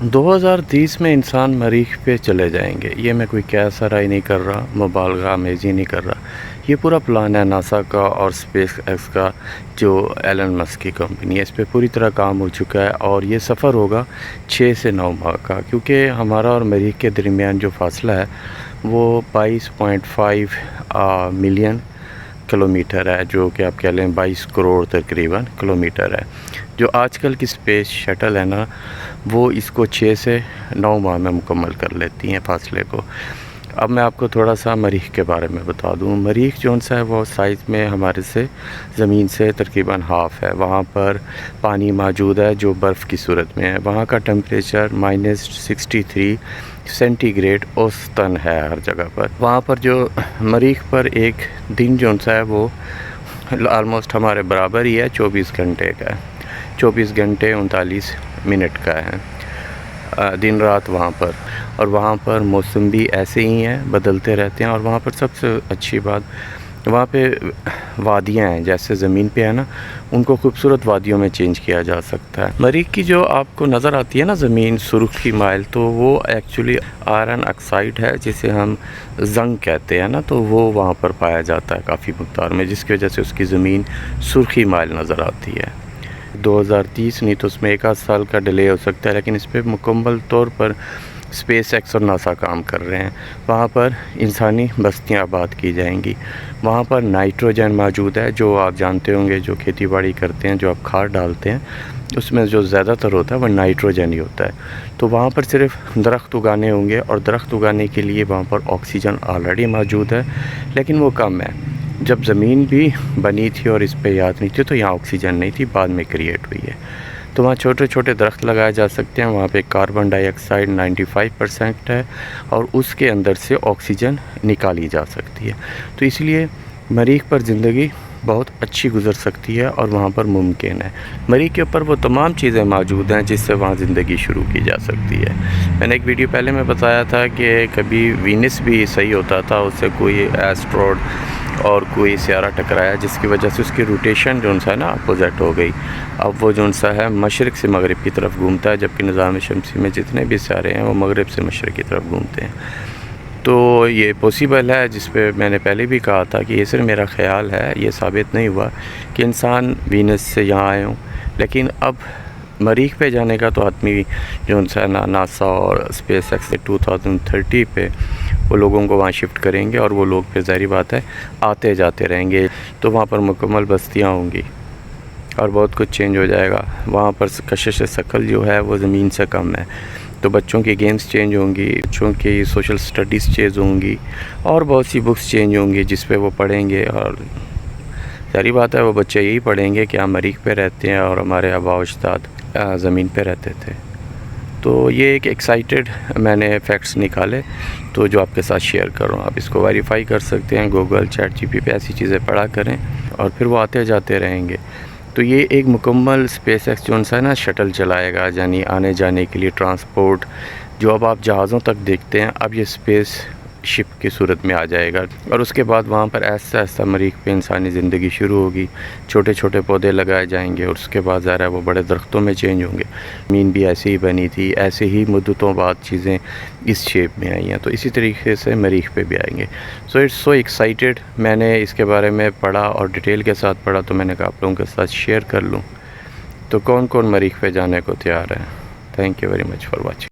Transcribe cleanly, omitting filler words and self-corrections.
2030 میں انسان مریخ پہ چلے جائیں گے، یہ میں کوئی کیسا رائے نہیں کر رہا، مبالغہ آمیزی نہیں کر رہا، یہ پورا پلان ہے ناسا کا اور اسپیس ایکس کا، جو ایلن مسک کی کمپنی ہے، اس پہ پوری طرح کام ہو چکا ہے اور یہ سفر ہوگا 6 سے 9 ماہ کا، کیونکہ ہمارا اور مریخ کے درمیان جو فاصلہ ہے وہ 22.5 ملین کلومیٹر ہے، جو کہ آپ کہہ لیں 22 کروڑ تقریباً کلومیٹر ہے۔ جو آج کل کی اسپیس شٹل ہے نا، وہ اس کو 6 سے 9 ماہ میں مکمل کر لیتی ہیں فاصلے کو۔ اب میں آپ کو تھوڑا سا مریخ کے بارے میں بتا دوں۔ مریخ جو ہے وہ سائز میں ہمارے سے زمین سے تقریباً ہاف ہے۔ وہاں پر پانی موجود ہے جو برف کی صورت میں ہے۔ وہاں کا ٹمپریچر -63 سینٹی گریڈ اوسطاً ہے ہر جگہ پر۔ وہاں پر جو مریخ پر ایک دن جو ہے وہ آلموسٹ ہمارے برابر ہی ہے، 24 گھنٹے کا ہے، 24 گھنٹے 39 منٹ کا ہے دن رات وہاں پر۔ اور وہاں پر موسم بھی ایسے ہی ہیں، بدلتے رہتے ہیں۔ اور وہاں پر سب سے اچھی بات، وہاں پہ وادیاں ہیں، جیسے زمین پہ ہے نا، ان کو خوبصورت وادیوں میں چینج کیا جا سکتا ہے۔ مریخ کی جو آپ کو نظر آتی ہے نا زمین سرخی مائل، تو وہ ایکچولی آئرن آکسائڈ ہے، جسے ہم زنگ کہتے ہیں نا، تو وہ وہاں پر پایا جاتا ہے کافی مقدار میں، جس کی وجہ سے اس کی زمین سرخی مائل نظر آتی ہے۔ 2030 نہیں تو اس میں 1 سال کا ڈیلے ہو سکتا ہے، لیکن اس پہ مکمل طور پر اسپیس ایکس اور ناسا کام کر رہے ہیں۔ وہاں پر انسانی بستیاں آباد کی جائیں گی۔ وہاں پر نائٹروجن موجود ہے، جو آپ جانتے ہوں گے، جو کھیتی باڑی کرتے ہیں، جو آپ کھاد ڈالتے ہیں، اس میں جو زیادہ تر ہوتا ہے وہ نائٹروجن ہی ہوتا ہے۔ تو وہاں پر صرف درخت اگانے ہوں گے، اور درخت اگانے کے لیے وہاں پر آکسیجن آلریڈی موجود ہے، لیکن وہ کم ہے۔ جب زمین بھی بنی تھی اور اس پہ یاد نہیں تھی تو یہاں آکسیجن نہیں تھی، بعد میں کریٹ ہوئی ہے۔ تو وہاں چھوٹے چھوٹے درخت لگائے جا سکتے ہیں۔ وہاں پہ کاربن ڈائی آکسائڈ 95% ہے، اور اس کے اندر سے آکسیجن نکالی جا سکتی ہے۔ تو اس لیے مریخ پر زندگی بہت اچھی گزر سکتی ہے اور وہاں پر ممکن ہے۔ مریخ کے اوپر وہ تمام چیزیں موجود ہیں جس سے وہاں زندگی شروع کی جا سکتی ہے۔ میں نے ایک ویڈیو پہلے میں بتایا تھا کہ کبھی وینس بھی صحیح ہوتا تھا، اس سے کوئی ایسٹروڈ اور کوئی سیارہ ٹکرایا، جس کی وجہ سے اس کی روٹیشن جو ہے نا اپوزٹ ہو گئی۔ اب وہ جو ہے مشرق سے مغرب کی طرف گھومتا ہے، جبکہ نظام شمسی میں جتنے بھی سیارے ہیں وہ مغرب سے مشرق کی طرف گھومتے ہیں۔ تو یہ پوسیبل ہے، جس پہ میں نے پہلے بھی کہا تھا کہ یہ صرف میرا خیال ہے، یہ ثابت نہیں ہوا کہ انسان وینس سے یہاں آئے ہوں۔ لیکن اب مریخ پہ جانے کا تو حتمی جو ہے ناسا اور اسپیس ایکس 2030 پہ وہ لوگوں کو وہاں شفٹ کریں گے، اور وہ لوگ پھر ظاہری بات ہے آتے جاتے رہیں گے، تو وہاں پر مکمل بستیاں ہوں گی اور بہت کچھ چینج ہو جائے گا۔ وہاں پر کشش ثقل جو ہے وہ زمین سے کم ہے، تو بچوں کی گیمز چینج ہوں گی، بچوں کی سوشل سٹڈیز چینج ہوں گی، اور بہت سی بکس چینج ہوں گی جس پہ وہ پڑھیں گے۔ اور ظاہری بات ہے وہ بچے یہی پڑھیں گے کہ ہم مریخ پہ رہتے ہیں اور ہمارے آباء و اجداد زمین پہ رہتے تھے۔ تو یہ ایک ایکسائٹیڈ میں نے فیکٹس نکالے، تو جو آپ کے ساتھ شیئر کر رہا ہوں۔ آپ اس کو ویریفائی کر سکتے ہیں، گوگل، چیٹ جی پی پہ ایسی چیزیں پڑھا کریں، اور پھر وہ آتے جاتے رہیں گے۔ تو یہ ایک مکمل اسپیس ایکس جو ہے نا شٹل چلائے گا، یعنی آنے جانے کے لیے ٹرانسپورٹ، جو اب آپ جہازوں تک دیکھتے ہیں، اب یہ اسپیس شپ کی صورت میں آ جائے گا۔ اور اس کے بعد وہاں پر ایسا ایسا مریخ پہ انسانی زندگی شروع ہوگی، چھوٹے چھوٹے پودے لگائے جائیں گے، اور اس کے بعد ظاہر ہے وہ بڑے درختوں میں چینج ہوں گے۔ زمین بھی ایسے ہی بنی تھی، ایسے ہی مدتوں بعد چیزیں اس شیپ میں آئی ہیں، تو اسی طریقے سے مریخ پہ بھی آئیں گے۔ سو اٹس سو ایکسائٹیڈ، میں نے اس کے بارے میں پڑھا اور ڈیٹیل کے ساتھ پڑھا، تو میں نے کہا آپ لوگوں کے ساتھ شیئر کر لوں۔ تو کون کون مریخ پہ جانے کو تیار ہے؟ Thank you very much for watching.